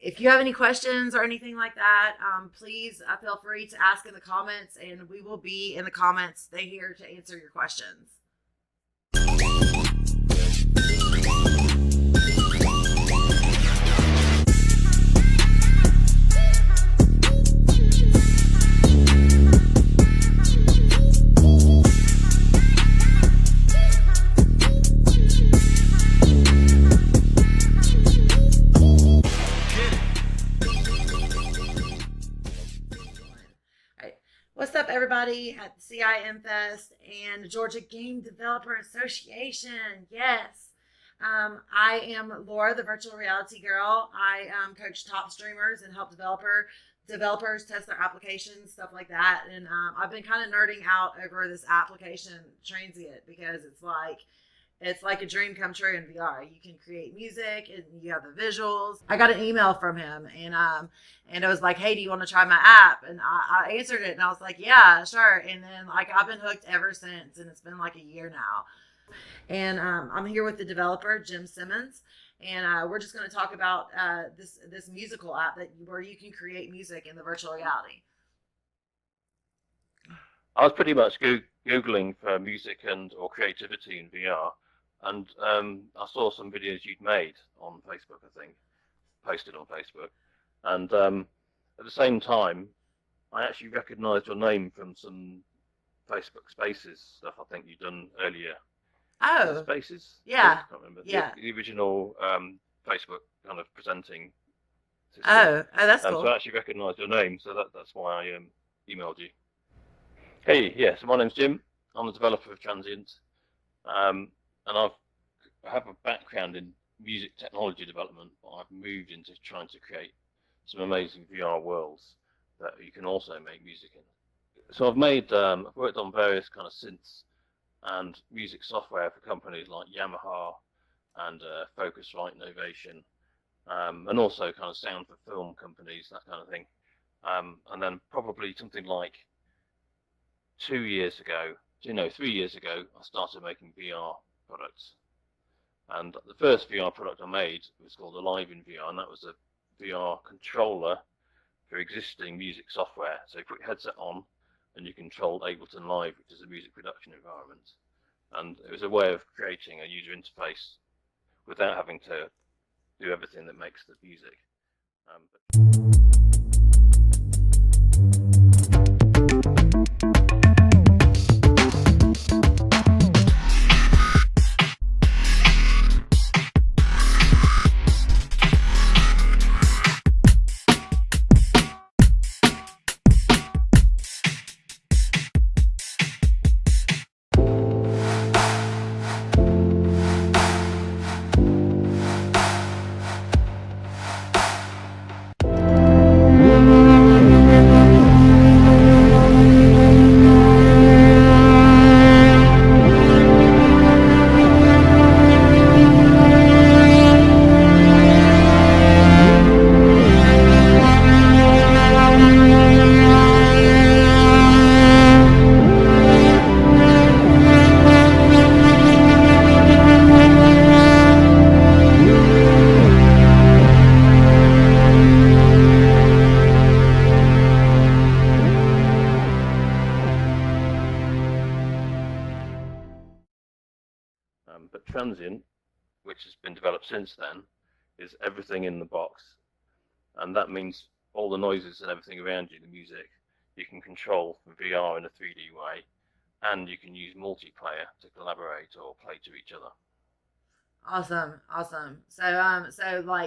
If you have any questions or anything like that, please feel free to ask in the comments, and we will be in the comments here to answer your questions. What's up, everybody at the CIMFest and Georgia Game Developer Association? Yes. I am Laura, the virtual reality girl. I coach top streamers and help developers test their applications, stuff like that. And I've been kind of nerding out over this application, Tranzient, because it's like a dream come true in VR. You can create music and you have the visuals. I got an email from him and it was like, hey, do you want to try my app? And I answered it and I was like, yeah, sure. And then I've been hooked ever since, and it's been like a year now. And I'm here with the developer, Jim Simmons. And we're just going to talk about this musical app where you can create music in the virtual reality. I was pretty much Googling for music or creativity in VR. And I saw some videos you'd made on Facebook, I think, posted on Facebook. And at the same time, I actually recognised your name from some Facebook Spaces stuff I think you'd done earlier. Oh, Spaces? Yeah. I can't remember. Yeah. The original Facebook kind of presenting system. Oh, that's cool. So I actually recognised your name, so that's why I emailed you. Hey, yeah, so my name's Jim. I'm the developer of Tranzient. And I have a background in music technology development, but I've moved into trying to create some amazing VR worlds that you can also make music in. So I've worked on various kind of synths and music software for companies like Yamaha and Focusrite, Novation, and also kind of sound for film companies, that kind of thing. And then probably something like 3 years ago, I started making VR products. And the first VR product I made was called AliveInVR, and that was a VR controller for existing music software. So you put your headset on and you controlled Ableton Live, which is a music production environment. And it was a way of creating a user interface without having to do everything that makes the music. But Tranzient, which has been developed since then, is everything in the box. And that means all the noises and everything around you, the music, you can control from VR in a 3D way, and you can use multiplayer to collaborate or play to each other. Awesome. So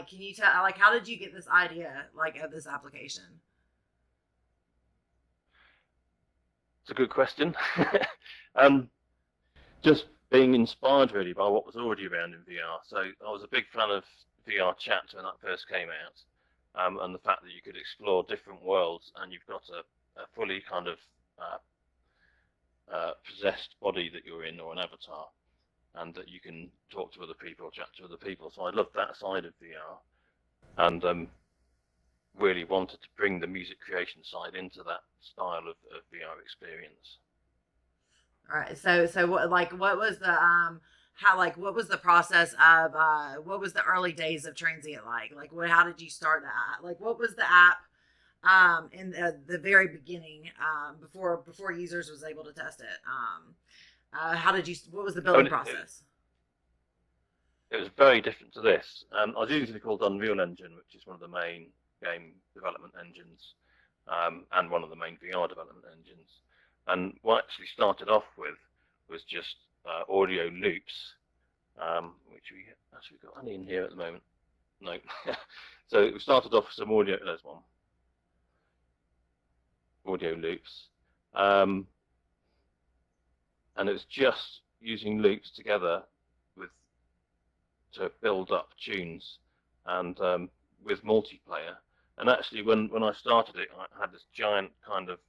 can you tell, how did you get this idea, of this application? It's a good question. Just being inspired really by what was already around in VR. So I was a big fan of VR chat when that first came out, and the fact that you could explore different worlds and you've got a fully kind of possessed body that you're in, or an avatar, and that you can talk to other people, chat to other people. So I loved that side of VR, and really wanted to bring the music creation side into that style of VR experience. All right. So what was the how, like, what was the process of what was the early days of Tranzient like? Like, how did you start that? Like, what was the app in the very beginning, before users was able to test it? What was the I building mean, process? it was very different to this. I was usually called Unreal Engine, which is one of the main game development engines, and one of the main VR development engines. And what I actually started off with was just audio loops, which we actually got any in here at the moment. No. So we started off with some audio. There's one. Audio loops. And it was just using loops together to build up tunes and with multiplayer. And actually, when I started it, I had this giant kind of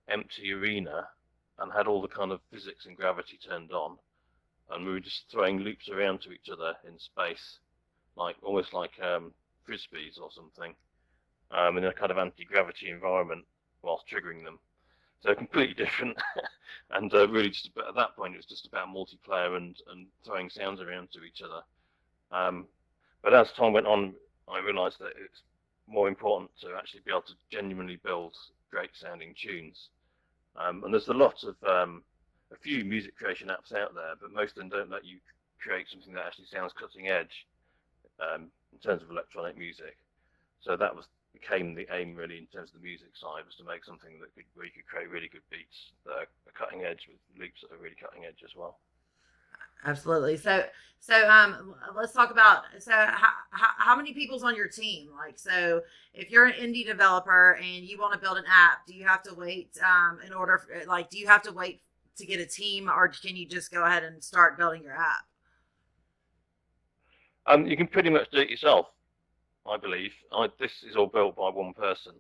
empty arena and had all the kind of physics and gravity turned on, and we were just throwing loops around to each other in space, like almost like frisbees or something, in a kind of anti-gravity environment whilst triggering them. So completely different, and really just at that point it was just about multiplayer and throwing sounds around to each other. But as time went on, I realised that it's more important to actually be able to genuinely build great sounding tunes. And there's a few music creation apps out there, but most of them don't let you create something that actually sounds cutting edge in terms of electronic music. So that became the aim really in terms of the music side, was to make something where you could create really good beats that are cutting edge with loops that are really cutting edge as well. Absolutely. So let's talk about, how many people's on your team? Like, so if you're an indie developer and you want to build an app, do you have to wait do you have to wait to get a team, or can you just go ahead and start building your app? You can pretty much do it yourself, I believe. This is all built by one person,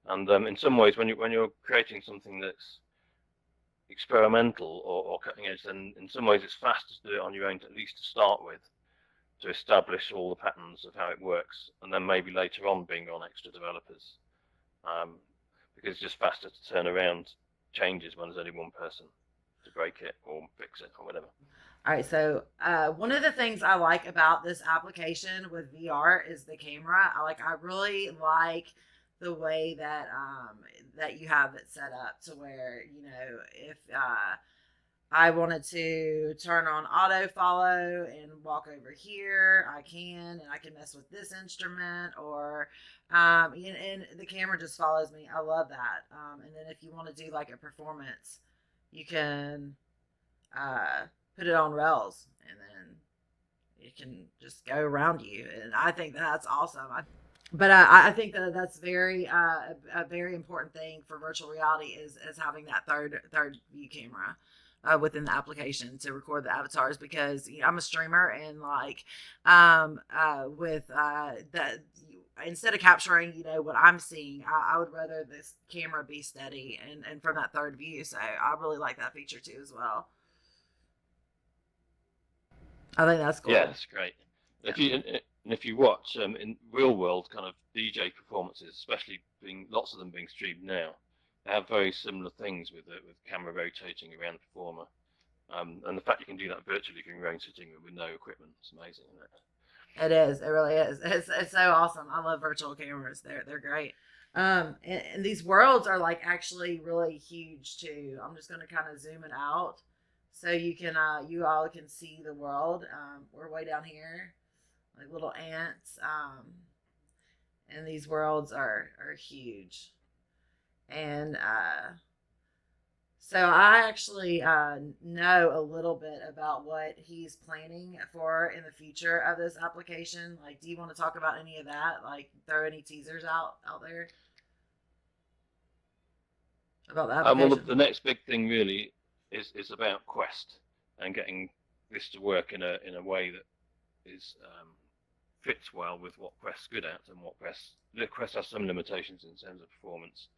and in some ways, when you're creating something that's experimental or cutting edge, then in some ways it's faster to do it on your own, at least to start with, to establish all the patterns of how it works, and then maybe later on bring on extra developers, because it's just faster to turn around changes when there's only one person to break it or fix it or whatever. All right, so one of the things I like about this application with VR is the camera. I really like the way that that you have it set up to where, if I wanted to turn on auto follow and walk over here, I can, and I can mess with this instrument, or and the camera just follows me. I love that. And then if you want to do like a performance, you can put it on rails, and then it can just go around you. And I think that's awesome. But I think that that's a very important thing for virtual reality is having that third view camera within the application to record the avatars, because I'm a streamer, and with that, instead of capturing what I'm seeing, I would rather this camera be steady and from that third view. So I really like that feature too as well. I think that's cool. Yeah, that's great. Yeah. If you watch in real world kind of DJ performances, especially lots of them being streamed now, they have very similar things with camera rotating around the performer, and the fact you can do that virtually from your own sitting room with no equipment is amazing, isn't it? It is. It really is. It's so awesome. I love virtual cameras. They're great. And these worlds are actually really huge too. I'm just gonna kind of zoom it out so you all can see the world. We're way down here, like little ants. And these worlds are huge. And so I actually know a little bit about what he's planning for in the future of this application. Do you want to talk about any of that? Throw any teasers out there about the application? Well, the next big thing really is about Quest and getting this to work in a way that is fits well with what Quest's good at, and Quest has some limitations in terms of performance.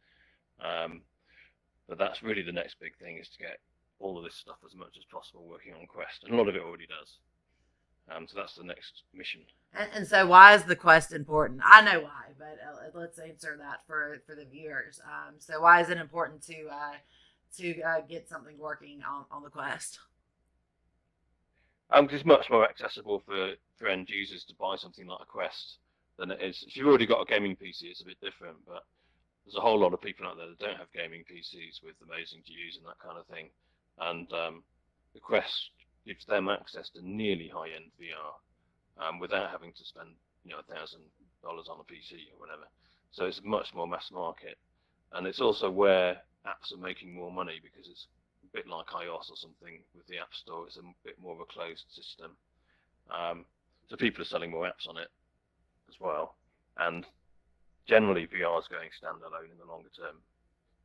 But that's really the next big thing, is to get all of this stuff as much as possible working on Quest, and a lot of it already does. So that's the next mission. And so why is the Quest important? I know why, but let's answer that for the viewers. So why is it important to get something working on the Quest? 'Cause it's much more accessible for end users to buy something like a Quest than it is. If you've already got a gaming PC, it's a bit different, but there's a whole lot of people out there that don't have gaming PCs with amazing GUs and that kind of thing. And the Quest gives them access to nearly high-end VR without having to spend $1,000 on a PC or whatever. So it's much more mass market, and it's also where apps are making more money because it's a bit like iOS or something with the App Store. It's a bit more of a closed system, so people are selling more apps on it as well. And generally, VR is going standalone in the longer term,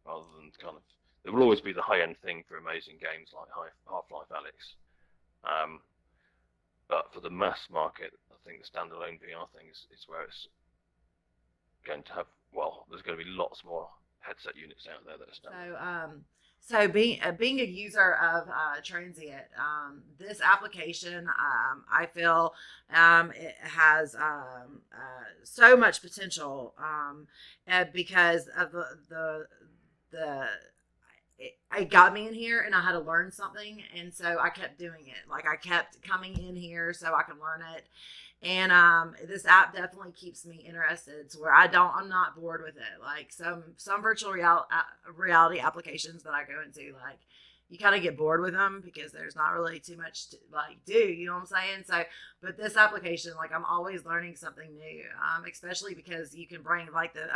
rather than kind of. There will always be the high-end thing for amazing games like Half-Life Alyx. But for the mass market, I think the standalone VR thing is where it's going to have, well, there's going to be lots more headset units out there that are standalone. So being a user of Tranzient, this application, I feel it has so much potential because of it got me in here and I had to learn something, and so I kept doing it. Like I kept coming in here so I can learn it. And this app definitely keeps me interested to where I'm not bored with it. Like some virtual reality applications that I go into, like you kind of get bored with them because there's not really too much to like do, you know what I'm saying? So, but this application, like I'm always learning something new, especially because you can bring like the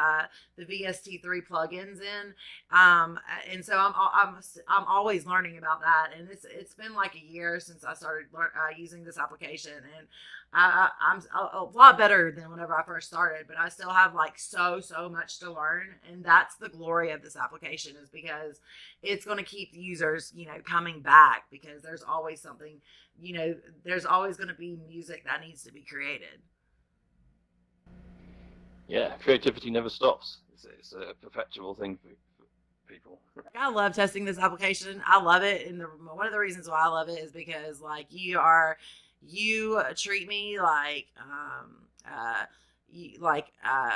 VST3 plugins in, and so I'm always learning about that. And it's been like a year since I started using this application, and I'm a lot better than whenever I first started, but I still have like so much to learn, and that's the glory of this application, is because it's going to keep users, coming back, because there's always something, there's always going to be music that needs to be created. Yeah, creativity never stops. It's a perpetual thing for people. I love testing this application. I love it, and one of the reasons why I love it is because like you treat me like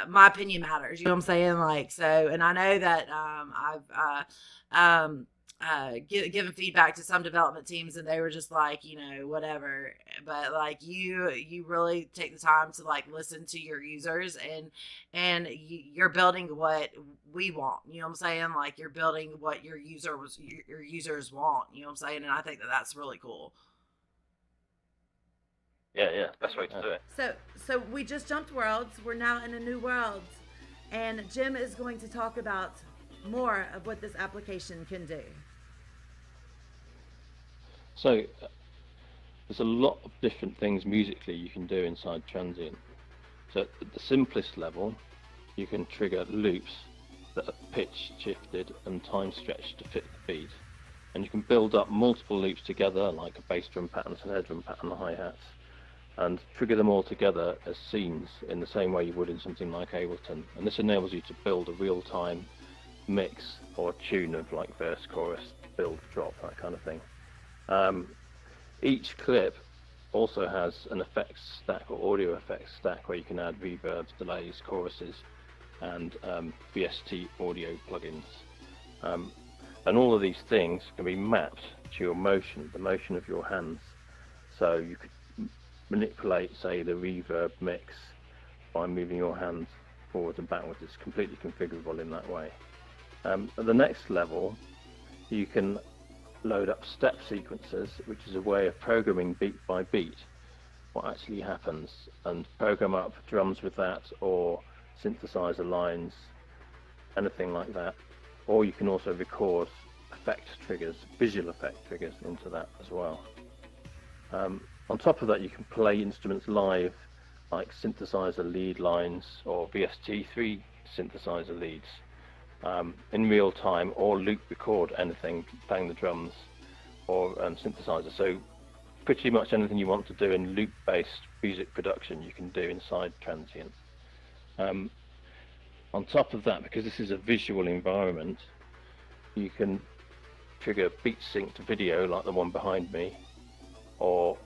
my opinion matters, you know what I'm saying? Like, so, and I know that I've given feedback to some development teams, and they were just like, whatever. But like you really take the time to like listen to your users, and you're building what we want, you know what I'm saying? Like you're building what your users want, you know what I'm saying? And I think that that's really cool. Yeah, best way to do it. So we just jumped worlds. We're now in a new world, and Jim is going to talk about more of what this application can do. So there's a lot of different things musically you can do inside Tranzient. So at the simplest level, you can trigger loops that are pitch shifted and time stretched to fit the beat, and you can build up multiple loops together, like a bass drum pattern, snare drum pattern, hi-hats, and trigger them all together as scenes in the same way you would in something like Ableton. And this enables you to build a real-time mix or tune of like verse, chorus, build, drop, that kind of thing. Each clip also has an effects stack or audio effects stack where you can add reverbs, delays, choruses, and VST audio plugins. And all of these things can be mapped to your motion, the motion of your hands. So you could manipulate, say, the reverb mix by moving your hands forwards and backwards. It's completely configurable in that way. At the next level, you can load up step sequences, which is a way of programming beat by beat what actually happens, and program up drums with that, or synthesizer lines, anything like that. Or you can also record effect triggers, visual effect triggers into that as well. On top of that, you can play instruments live, like synthesizer lead lines or VST3 synthesizer leads, in real time, or loop record anything, playing the drums or synthesizer. So pretty much anything you want to do in loop-based music production, you can do inside Tranzient. On top of that, because this is a visual environment, you can trigger beat synced video like the one behind me, or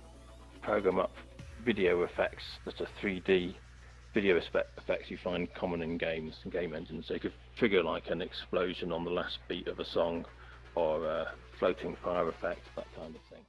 program up video effects that are 3D video effects you find common in games and game engines. So you could trigger like an explosion on the last beat of a song, or a floating fire effect, that kind of thing.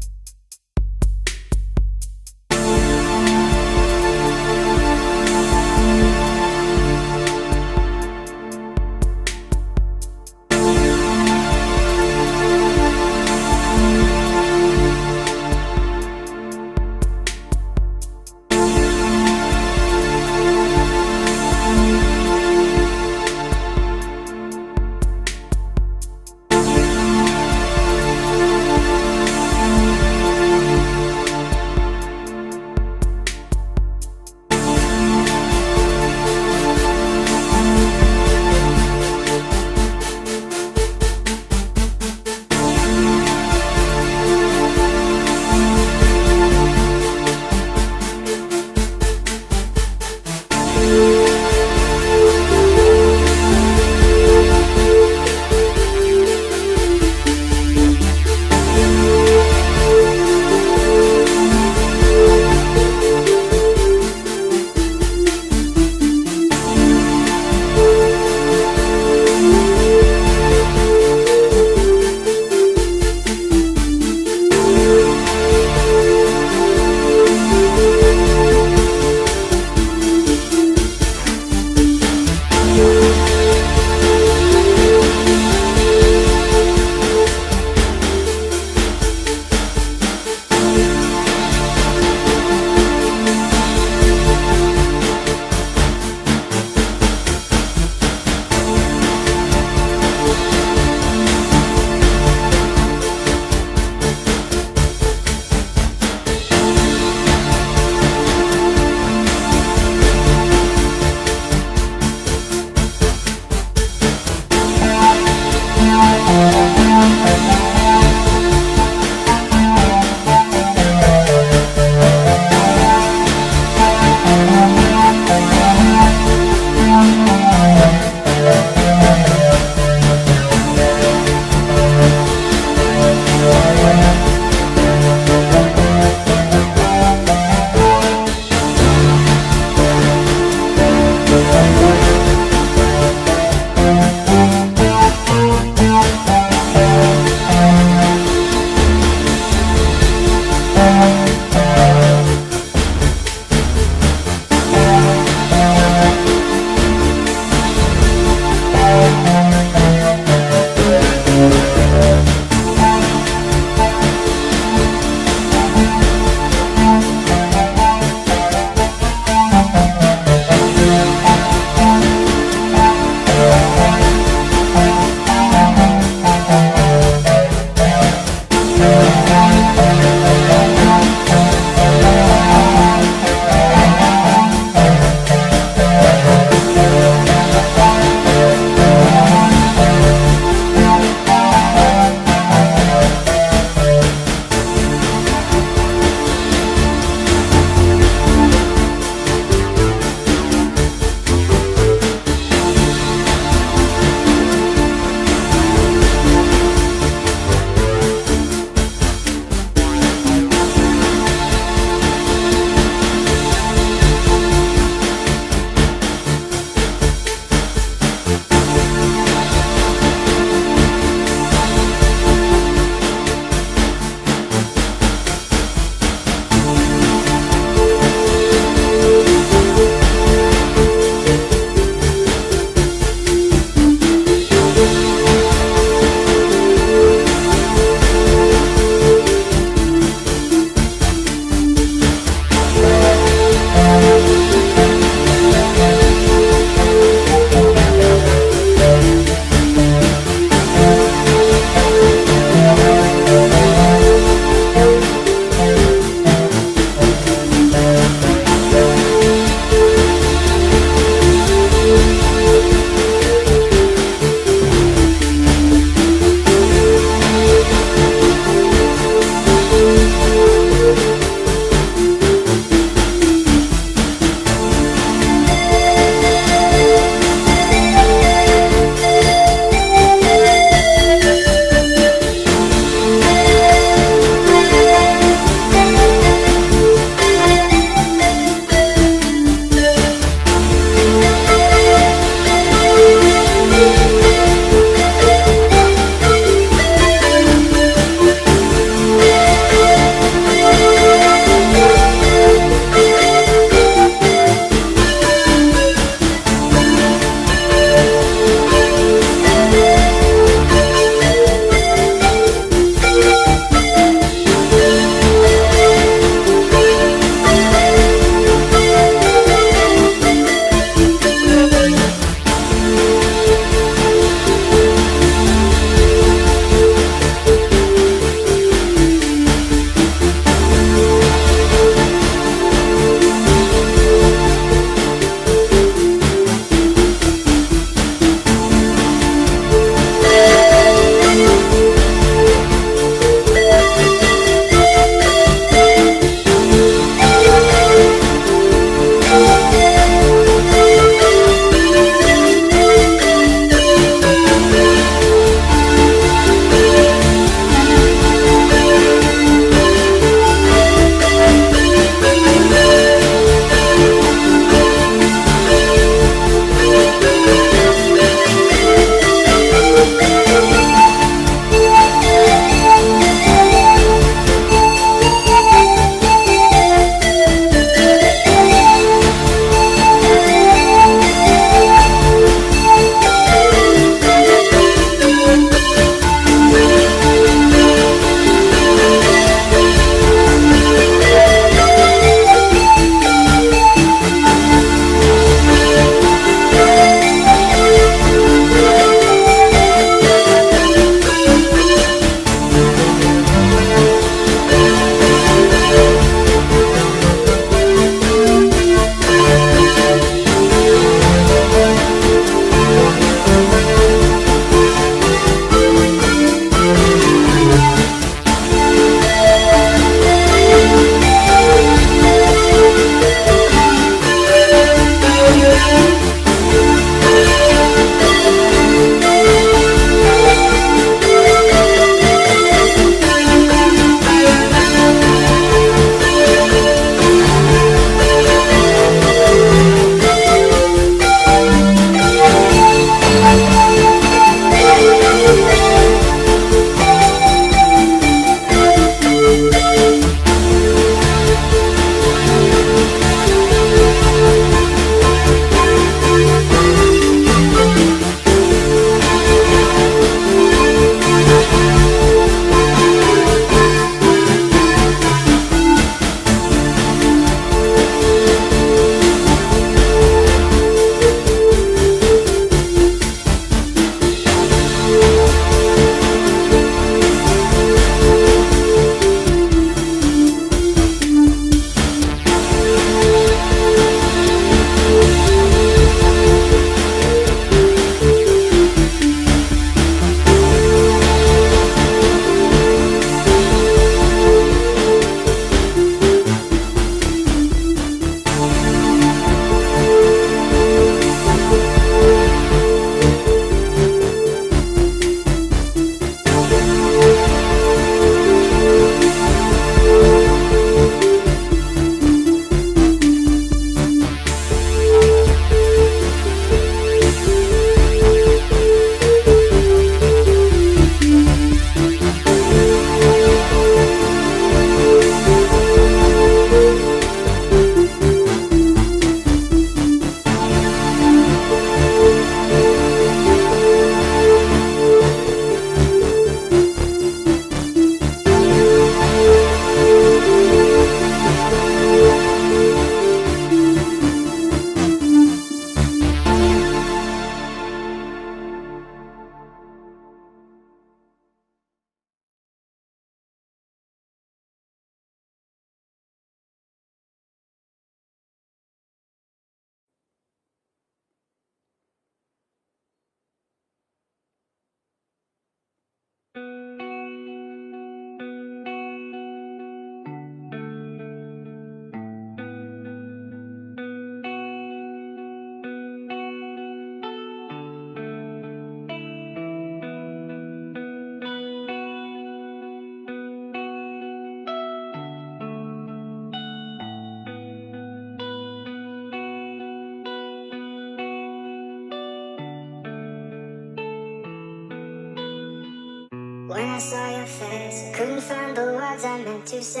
When I saw your face, I couldn't find the words I meant to say.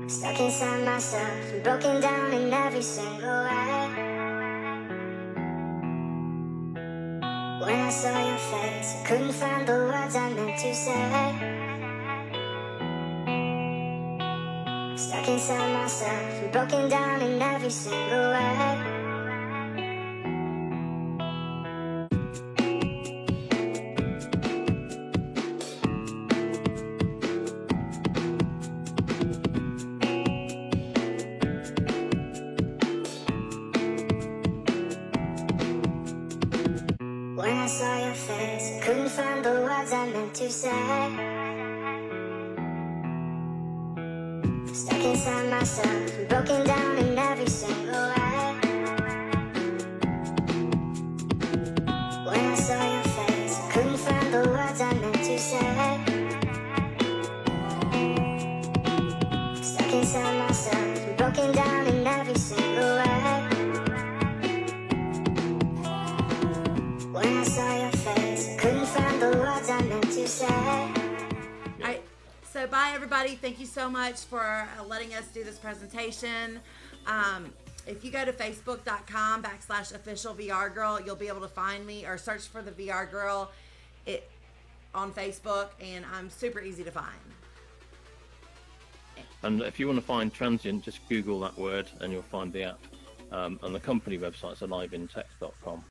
Stuck inside myself, broken down in every single way. When I saw your face, I couldn't find the words I meant to say. Stuck inside myself, broken down in every single way. When I saw your face, I couldn't find the words I meant to say. Stuck inside myself, broken down in every single way. When I saw your face, I couldn't find the words I meant to say. Stuck inside myself, broken down in every single way. When I saw your face, I couldn't find the words I meant to say. All right, so bye everybody. Thank you so much for letting us do this presentation. If you go to facebook.com/official VR girl, you'll be able to find me, or search for the VR girl on Facebook, and I'm super easy to find. And if you want to find Tranzient, just Google that word and you'll find the app. And the company website's AliveInTech.com.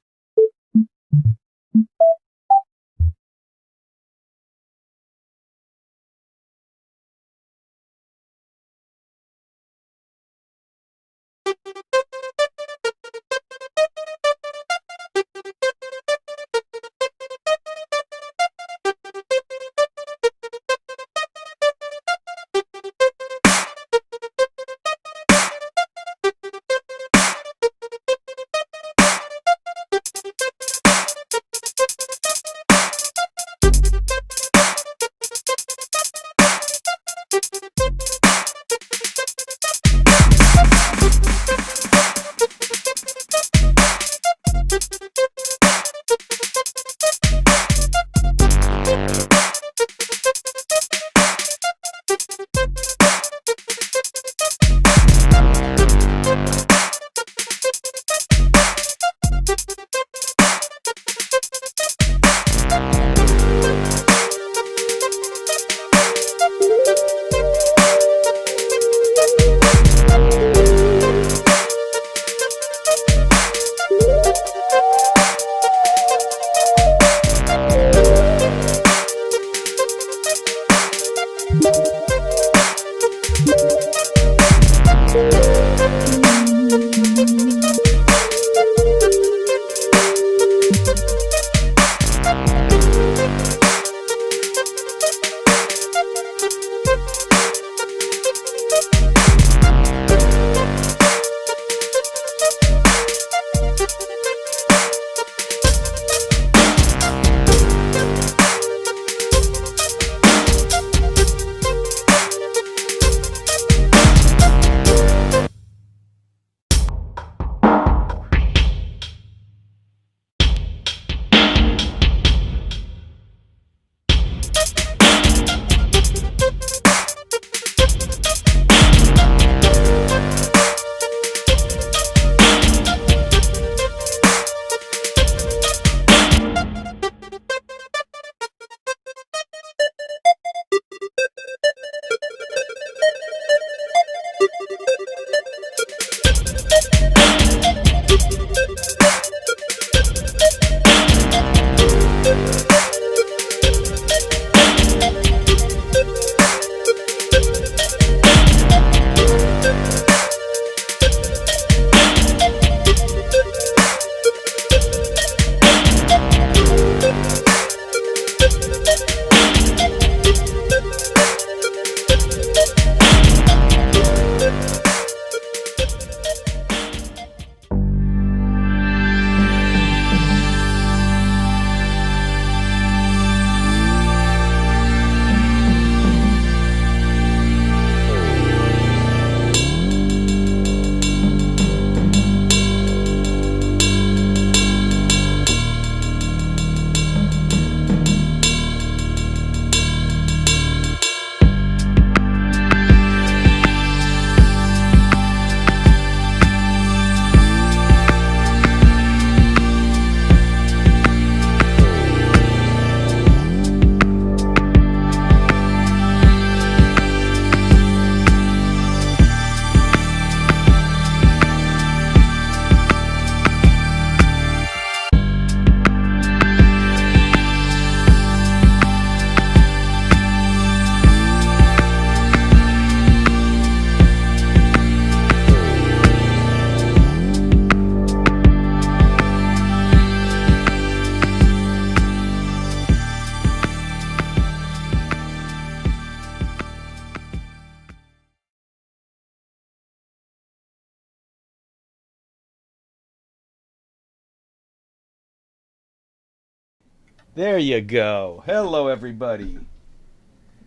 There you go. Hello, everybody.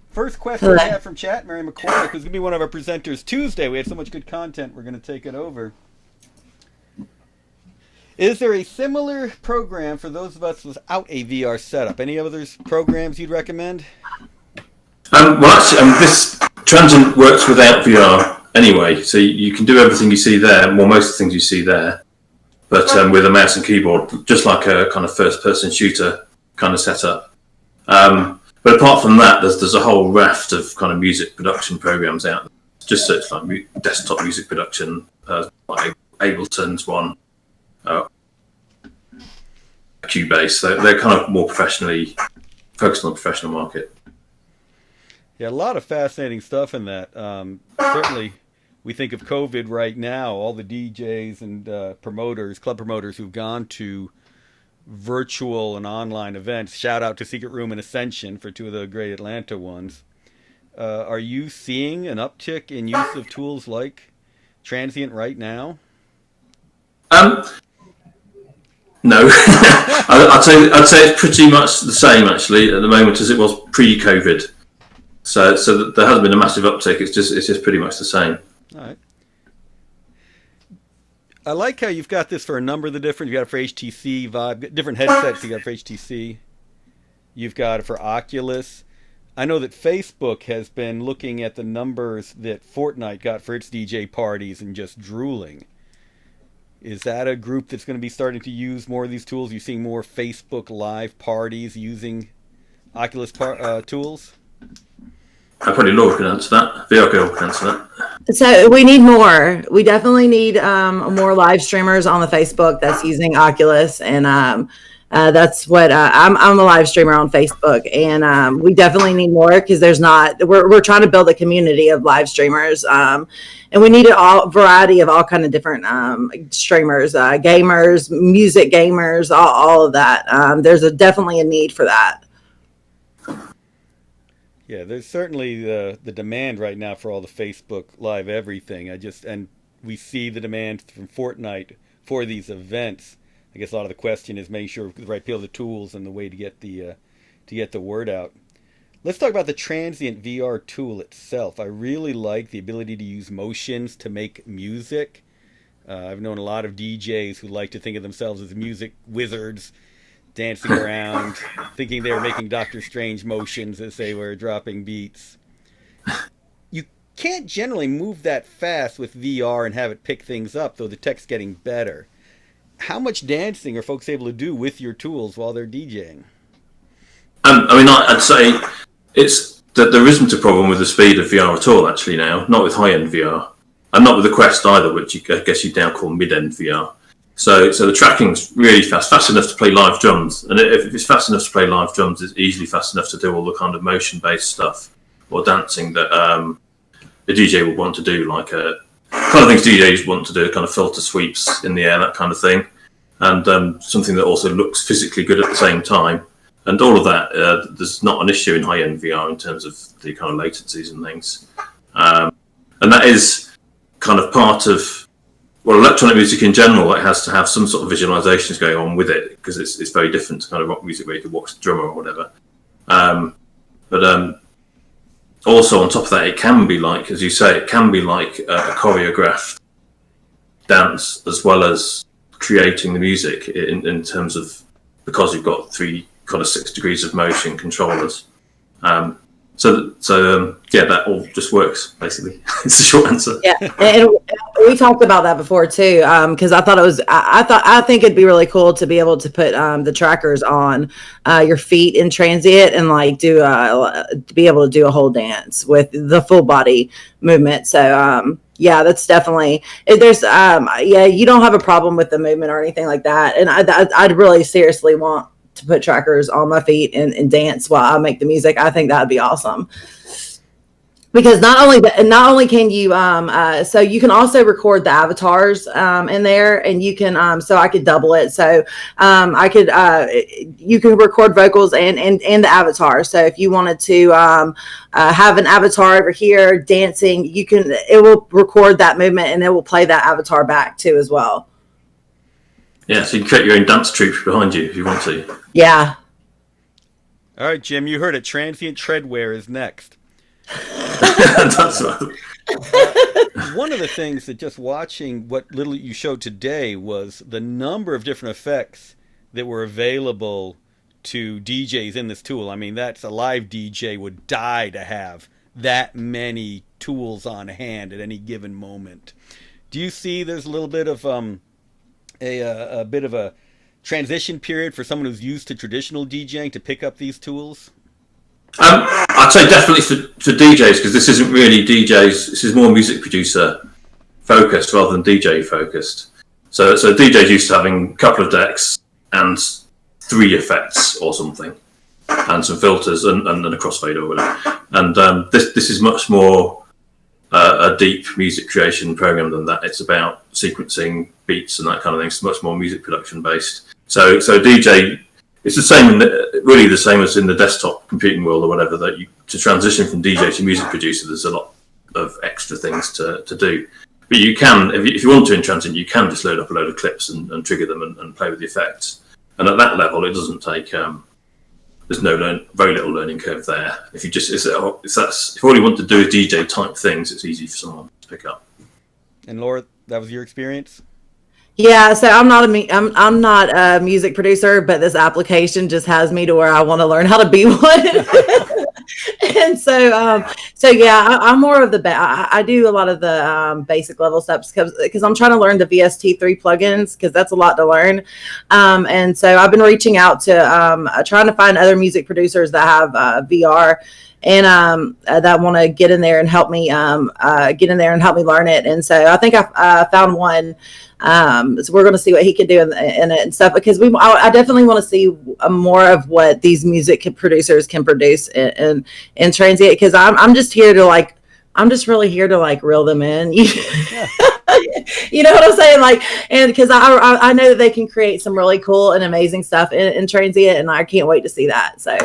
First question Hello. we have from chat, Mary McCormick, who's going to be one of our presenters Tuesday. We had so much good content, we're going to take it over. Is there a similar program for those of us without a VR setup? Any other programs you'd recommend? Well, actually, this Tranzient works without VR anyway, so you can do everything you see there, well, most of the things you see there, but with a mouse and keyboard, just like a kind of first-person shooter kind of setup. But apart from that, there's a whole raft of kind of music production programs out there. Just search like desktop music production, like Ableton's one, Cubase. They're kind of more professionally focused on the professional market. Yeah, a lot of fascinating stuff in that. Certainly, we think of COVID right now, all the DJs and promoters, club promoters who've gone to virtual and online events. Shout out to Secret Room and Ascension for two of the great Atlanta ones. Are you seeing an uptick in use of tools like Tranzient right now? No, I'd say it's pretty much the same actually at the moment as it was pre-COVID. So there hasn't been a massive uptick. It's just pretty much the same. All right. I like how you've got this for a number of the different. You've got it for HTC, Vive, different headsets. You got it for HTC. You've got it for Oculus. I know that Facebook has been looking at the numbers that Fortnite got for its DJ parties and just drooling. Is that a group that's going to be starting to use more of these tools? Are you seeing more Facebook Live parties using Oculus tools? Probably Laura can answer that. VR girl can answer that. So we need more. We definitely need more live streamers on the Facebook that's using Oculus, and that's what I'm a live streamer on Facebook, and we definitely need more because there's not. We're trying to build a community of live streamers, and we need a variety of all kind of different streamers, gamers, music gamers, all of that. There's definitely a need for that. Yeah, there's certainly the demand right now for all the Facebook Live everything. And we see the demand from Fortnite for these events. I guess a lot of the question is making sure the right people, the tools, and the way to get the word out. Let's talk about the Tranzient VR tool itself. I really like the ability to use motions to make music. I've known a lot of DJs who like to think of themselves as music wizards, dancing around, thinking they were making Doctor Strange motions as they were dropping beats. You can't generally move that fast with VR and have it pick things up, though the tech's getting better. How much dancing are folks able to do with your tools while they're DJing? I'd say it's that there isn't a problem with the speed of VR at all, actually, now. Not with high-end VR. And not with the Quest either, which I guess you'd now call mid-end VR. So the tracking's really fast enough to play live drums. And if it's fast enough to play live drums, it's easily fast enough to do all the kind of motion-based stuff or dancing that the DJ would want to do, like kind of things DJs want to do, kind of filter sweeps in the air, that kind of thing. And something that also looks physically good at the same time. And all of that, there's not an issue in high-end VR in terms of the kind of latencies and things. And that is kind of part of, well, electronic music in general, it has to have some sort of visualizations going on with it because it's very different to kind of rock music where you could watch the drummer or whatever. But also on top of that, it can be like, as you say, it can be like a choreographed dance as well as creating the music in terms of, because you've got three kind of 6 degrees of motion controllers. That all just works, basically. It's the short answer. Yeah, and we talked about that before too, because I thought it was. I think it'd be really cool to be able to put the trackers on your feet in Tranzient and like do to be able to do a whole dance with the full body movement. So yeah, that's definitely. There's you don't have a problem with the movement or anything like that, and I'd really seriously want to put trackers on my feet and dance while I make the music. I think that'd be awesome. Because not only can you so you can also record the avatars in there, and you can so I could double it. So I could you can record vocals and the avatar. So if you wanted to have an avatar over here dancing, it will record that movement and it will play that avatar back too as well. Yeah, so you can create your own dance troupe behind you if you want to. Yeah. All right, Jim, you heard it. Transient treadwear is next. That's right. One of the things that just watching what little you showed today was the number of different effects that were available to DJs in this tool. I mean, that's a live DJ would die to have that many tools on hand at any given moment. Do you see there's a little bit of a bit of a transition period for someone who's used to traditional DJing to pick up these tools? I'd say definitely for DJs, because this isn't really DJs. This is more music producer focused rather than DJ focused. So DJs used to having a couple of decks and 3 effects or something, and some filters and a crossfade or whatever. And this is much more a deep music creation program than that. It's about sequencing beats and that kind of thing. It's much more music production based. So DJ, it's the same, really the same as in the desktop computing world or whatever, that to transition from DJ to music producer, there's a lot of extra things to do. But you can, if you want to in Tranzient, you can just load up a load of clips and trigger them and play with the effects. And at that level, it doesn't take, there's very little learning curve there. If all you want to do is DJ type things, it's easy for someone to pick up. And Laura, that was your experience? Yeah, so I'm not a music producer, but this application just has me to where I want to learn how to be one. And so yeah, I'm more of I do a lot of the basic level steps because I'm trying to learn the VST3 plugins, because that's a lot to learn. And so I've been reaching out to trying to find other music producers that have VR and that want to get in there and help me learn it. And so I think I found one. So we're going to see what he can do in it and stuff, because I definitely want to see more of what these music producers can produce in Tranzient, because I'm just really here to reel them in. You know what I'm saying? And because I know that they can create some really cool and amazing stuff in Tranzient, and I can't wait to see that. So.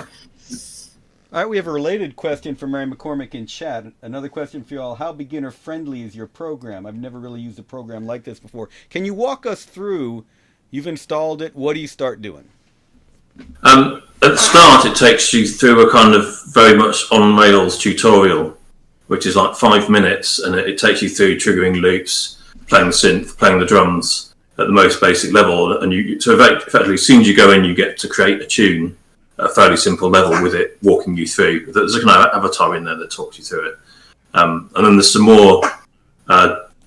All right, we have a related question from Mary McCormick in chat. Another question for you all. How beginner-friendly is your program? I've never really used a program like this before. Can you walk us through, you've installed it, what do you start doing? At the start, it takes you through a kind of very much on-rails tutorial, which is like 5 minutes, and it takes you through triggering loops, playing the synth, playing the drums at the most basic level. And so effectively, as soon as you go in, you get to create a tune a fairly simple level with it walking you through. There's a kind of avatar in there that talks you through it. And then there's some more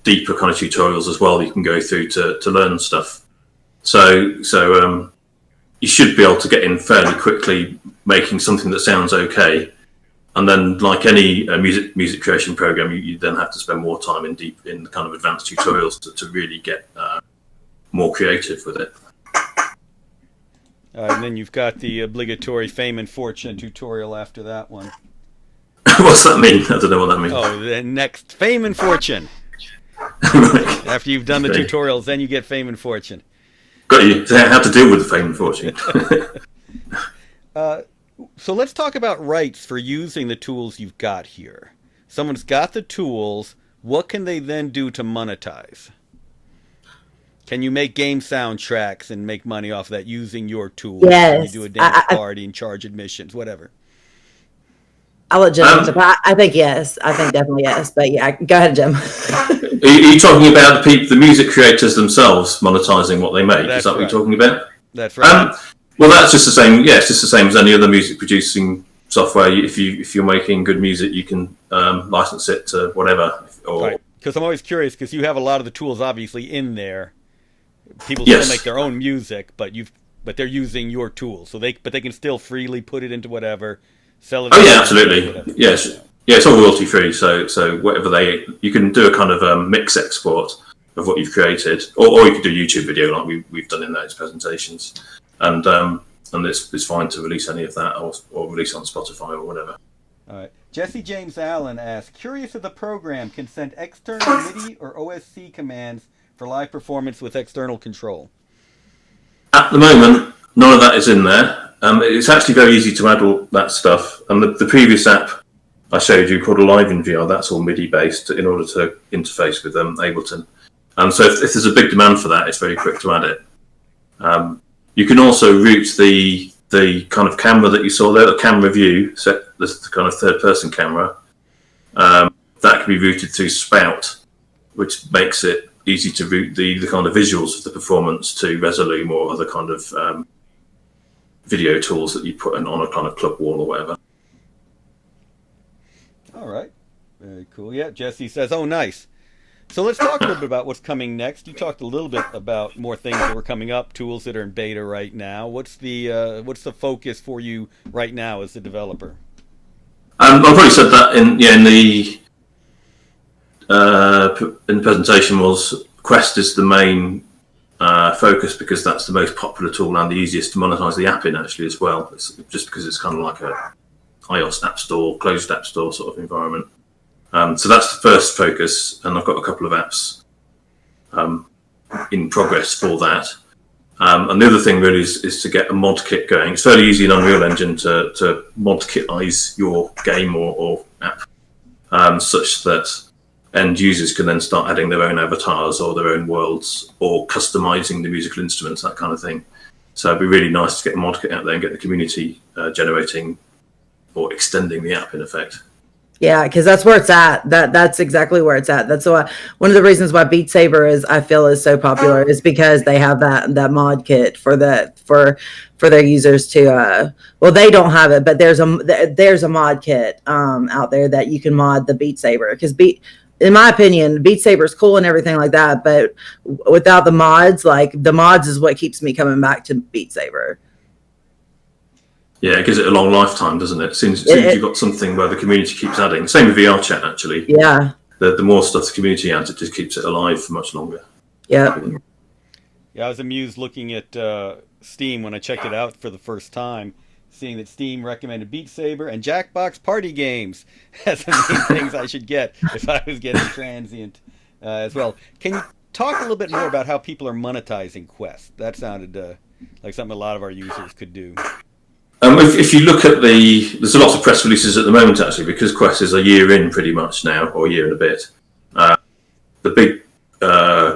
deeper kind of tutorials as well that you can go through to learn stuff. So you should be able to get in fairly quickly making something that sounds okay. And then, like any music creation program, you then have to spend more time in the kind of advanced tutorials to really get more creative with it. And then you've got the obligatory fame and fortune tutorial after that one. What's that mean? I don't know what that means. Oh, the next fame and fortune. Right. After you've done the tutorials, then you get fame and fortune. Got you. So how to deal with the fame and fortune. So let's talk about rights for using the tools you've got here. Someone's got the tools. What can they then do to monetize? Can you make game soundtracks and make money off of that using your tools? Yes. Can you do a dance party and charge admissions, whatever? I'll let Jim answer. I think yes. I think definitely yes. But yeah, go ahead, Jim. Are you talking about the music creators themselves monetizing what they make? Is that what you're talking about? That's right. Well, that's just the same. Yeah, it's just the same as any other music producing software. If you're making good music, you can license it to whatever. Right. Because I'm always curious, because you have a lot of the tools obviously in there. People Yes. still make their own music, but they're using your tools, so they can still freely put it into whatever, sell it. Oh yeah, absolutely. Yes, yeah, it's all royalty free. So whatever you can do a kind of mix export of what you've created, or you could do a YouTube video like we've done in those presentations, and it's fine to release any of that or release on Spotify or whatever. All right. Jesse James Allen asks, curious if the program can send external MIDI or OSC commands for live performance with external control. At the moment, none of that is in there. It's actually very easy to add all that stuff. And the previous app I showed you called AliveInVR, that's all MIDI based in order to interface with Ableton. And so if there's a big demand for that, it's very quick to add it. You can also route the the kind of camera that you saw there, the camera view, so this the kind of third-person camera, that can be routed through Spout, which makes it easy to route the kind of visuals of the performance to Resolume or other kind of video tools that you put in on a kind of club wall or whatever. All right. Very cool. Yeah, Jesse says, oh, nice. So let's talk a little bit about what's coming next. You talked a little bit about more things that were coming up, tools that are in beta right now. What's the focus for you right now as a developer? I probably said that in the presentation was Quest is the main focus because that's the most popular tool and the easiest to monetize the app in actually as well. It's just because it's kind of like a iOS app store, closed app store sort of environment. So that's the first focus, and I've got a couple of apps in progress for that. And the other thing really is to get a mod kit going. It's fairly easy in Unreal Engine to mod kitize your game or app such that end users can then start adding their own avatars or their own worlds or customizing the musical instruments, that kind of thing. So it'd be really nice to get a mod kit out there and get the community generating or extending the app in effect. Yeah, because that's where it's at. That's exactly where it's at. That's why one of the reasons why Beat Saber is so popular is because they have that mod kit for their users to well, they don't have it, but there's a mod kit out there that you can mod the Beat Saber, because in my opinion, Beat Saber is cool and everything like that, but without the mods, like the mods is what keeps me coming back to Beat Saber. Yeah, it gives it a long lifetime, doesn't it? As soon as you've got something where the community keeps adding. Same with VR chat, actually. Yeah. The more stuff the community adds, it just keeps it alive for much longer. Yeah. Yeah, I was amused looking at Steam when I checked it out for the first time, seeing that Steam recommended Beat Saber and Jackbox Party Games as the main things I should get if I was getting Transient as well. Can you talk a little bit more about how people are monetizing Quest? That sounded like something a lot of our users could do. If you look at there's a lot of press releases at the moment actually, because Quest is a year in pretty much now, or a year and a bit. The big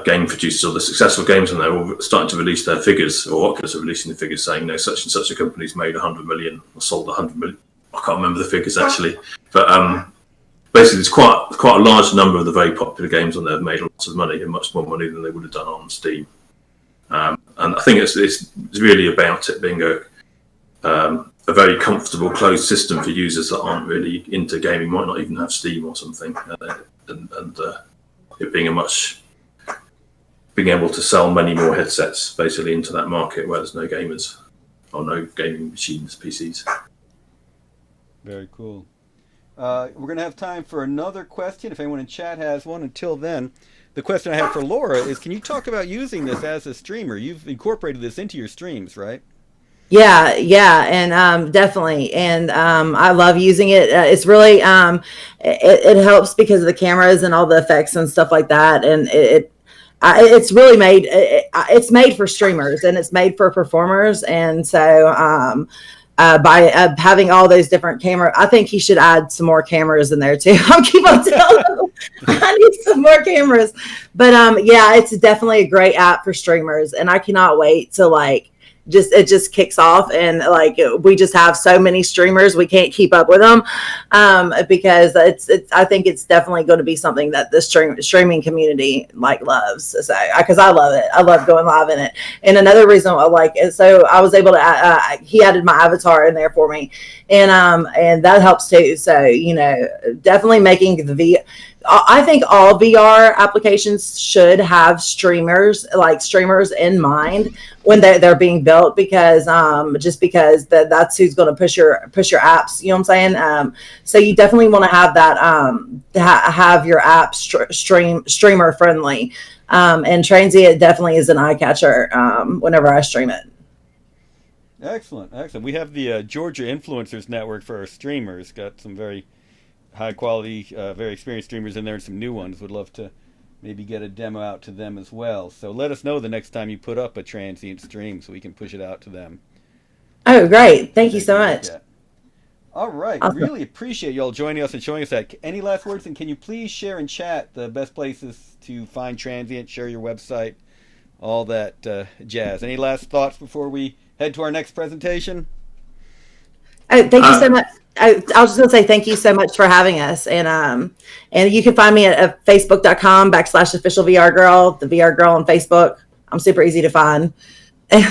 game producers or the successful games on there are starting to release their figures, or Oculus are releasing the figures saying, such and such a company's made 100 million or sold 100 million. I can't remember the figures actually, but basically there's quite a large number of the very popular games on there have made lots of money, and much more money than they would have done on Steam. And I think it's really about it being a very comfortable closed system for users that aren't really into gaming, might not even have Steam or something, and it being being able to sell many more headsets basically into that market where there's no gamers or no gaming machines, PCs. Very cool. We're going to have time for another question if anyone in chat has one. Until then, the question I have for Laura is, can you talk about using this as a streamer? You've incorporated this into your streams, right? Yeah, and definitely, and I love using it. It's really it helps because of the cameras and all the effects and stuff like that, and it's really made it's made for streamers and it's made for performers, and so by having all those different cameras, I think he should add some more cameras in there too. I'll keep on telling him I need some more cameras, but yeah, it's definitely a great app for streamers, and I cannot wait to it just kicks off, and we just have so many streamers we can't keep up with them because I think it's definitely going to be something that the streaming community loves. So because I love it, I love going live in it. And another reason I like it, so I was able to he added my avatar in there for me, and that helps too. So definitely making I think all VR applications should have streamers in mind when they're being built, because just because that's who's going to push your apps. You know what I'm saying? So you definitely want to have that have your app streamer friendly. And Tranzient definitely is an eye catcher whenever I stream it. Excellent. We have the Georgia Influencers Network for our streamers. Got some very high quality, very experienced streamers in there, and some new ones. Would love to maybe get a demo out to them as well. So let us know the next time you put up a Transient stream so we can push it out to them. Oh, great. Thank you so much. All right. Awesome. Really appreciate y'all joining us and showing us that. Any last words? And can you please share in chat the best places to find Transient, share your website, all that jazz. Any last thoughts before we head to our next presentation? Thank you so much. I was just gonna say thank you so much for having us, and you can find me at facebook.com/official VR girl, the VR girl on Facebook. I'm super easy to find. And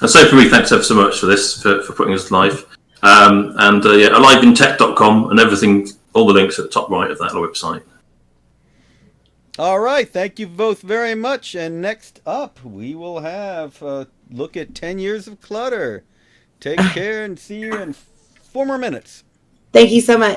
so for me, thanks ever so much for this, for putting us live. AliveInTech.com and everything, all the links at the top right of that website. All right, thank you both very much. And next up, we will have a look at 10 years of clutter. Take care and see you in 4 more minutes. Thank you so much.